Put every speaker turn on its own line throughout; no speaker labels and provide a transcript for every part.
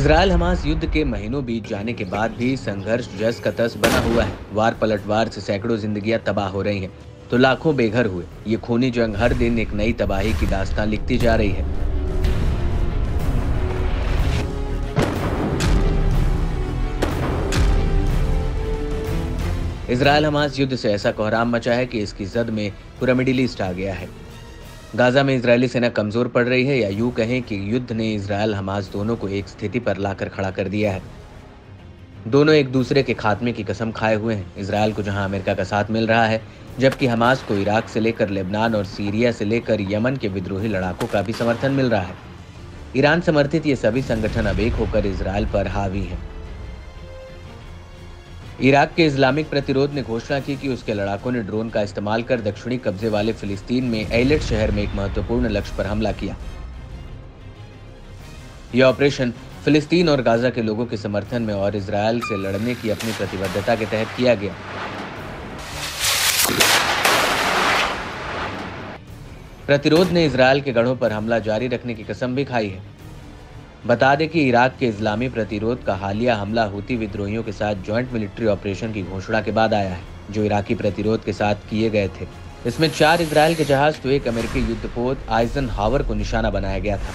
Israel Hamas युद्ध के महीनों बीत जाने के बाद भी संघर्ष जस का तस बना हुआ है। वार पलटवार से सैकड़ों जिंदगियां तबाह हो रही हैं, तो लाखों बेघर हुए। ये खूनी जंग हर दिन एक नई तबाही की दास्तान लिखती जा रही है। इजरायल हमास युद्ध से ऐसा कोहराम मचा है कि इसकी जद में पूरा मिडिल ईस्ट आ गया है। गाजा में इजरायली सेना कमजोर पड़ रही है, या यूं कहें कि युद्ध ने इजरायल हमास दोनों को एक स्थिति पर लाकर खड़ा कर दिया है। दोनों एक दूसरे के खात्मे की कसम खाए हुए हैं। इजरायल को जहां अमेरिका का साथ मिल रहा है, जबकि हमास को इराक से लेकर लेबनान और सीरिया से लेकर यमन के विद्रोही लड़ाकों का भी समर्थन मिल रहा है। ईरान समर्थित ये सभी संगठन अब एक होकर इजरायल पर हावी हैं। इराक के इस्लामिक प्रतिरोध ने घोषणा की कि उसके लड़ाकों ने ड्रोन का इस्तेमाल कर दक्षिणी कब्जे वाले फिलिस्तीन में एलेट शहर में एक महत्वपूर्ण लक्ष्य पर हमला किया। यह ऑपरेशन फिलिस्तीन और गाजा के लोगों के समर्थन में और इजरायल से लड़ने की अपनी प्रतिबद्धता के तहत किया गया। प्रतिरोध ने इजरायल के गढ़ों पर हमला जारी रखने की कसम भी खाई है। बता दें कि इराक के इस्लामी प्रतिरोध का हालिया हमला हूती विद्रोहियों के साथ ज्वाइंट मिलिट्री ऑपरेशन की घोषणा के बाद आया है, जो इराकी प्रतिरोध के साथ किए गए थे। इसमें 4 इजरायल के जहाज तो एक अमेरिकी युद्धपोत आइजनहावर को निशाना बनाया गया था।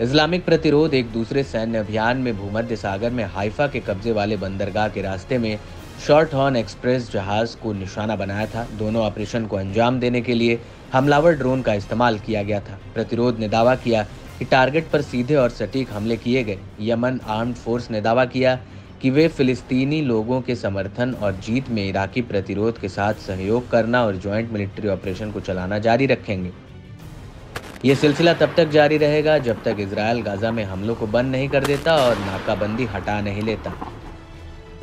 इस्लामिक प्रतिरोध एक दूसरे सैन्य अभियान में भूमध्य सागर में हाइफा के कब्जे वाले बंदरगाह के रास्ते में शॉर्ट हॉर्न एक्सप्रेस जहाज को निशाना बनाया था। दोनों ऑपरेशन को अंजाम देने के लिए हमलावर ड्रोन का इस्तेमाल किया गया था। प्रतिरोध ने दावा किया कि टारगेट पर सीधे और सटीक हमले किए गए। यमन आर्म्ड फोर्स ने दावा किया कि वे फिलिस्तीनी लोगों के समर्थन और जीत में इराकी प्रतिरोध के साथ सहयोग करना और ज्वाइंट मिलिट्री ऑपरेशन को चलाना जारी रखेंगे। ये सिलसिला तब तक जारी रहेगा जब तक इजरायल गाजा में हमलों को बंद नहीं कर देता और नाकाबंदी हटा नहीं लेता।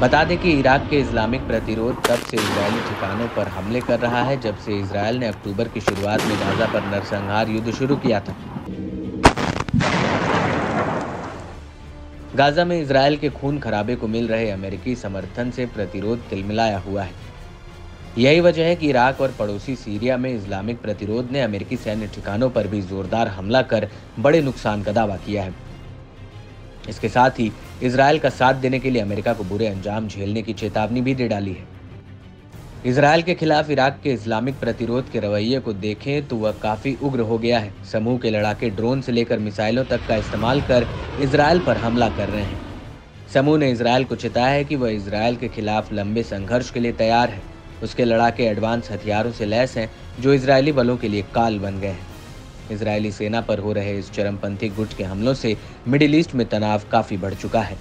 बता दें कि इराक के इस्लामिक प्रतिरोध तब से इजरायली ठिकानों पर हमले कर रहा है जब से इजरायल ने अक्टूबर की शुरुआत में गाजा पर नरसंहार युद्ध शुरू किया था। गाजा में इजरायल के खून खराबे को मिल रहे अमेरिकी समर्थन से प्रतिरोध तिलमिलाया हुआ है। यही वजह है कि इराक और पड़ोसी सीरिया में इस्लामिक प्रतिरोध ने अमेरिकी सैन्य ठिकानों पर भी जोरदार हमला कर बड़े नुकसान का दावा किया है। इसके साथ ही इजरायल का साथ देने के लिए अमेरिका को बुरे अंजाम झेलने की चेतावनी भी दे डाली है। इजरायल के खिलाफ इराक के इस्लामिक प्रतिरोध के रवैये को देखें तो वह काफी उग्र हो गया है। समूह के लड़ाके ड्रोन से लेकर मिसाइलों तक का इस्तेमाल कर इजरायल पर हमला कर रहे हैं। समूह ने इजरायल को चेताया है कि वह इजरायल के खिलाफ लंबे संघर्ष के लिए तैयार है। उसके लड़ाके एडवांस हथियारों से लैस हैं जो इजरायली बलों के लिए काल बन गए हैं। इजरायली सेना पर हो रहे इस चरमपंथी गुट के हमलों से मिडिल ईस्ट में तनाव काफी बढ़ चुका है।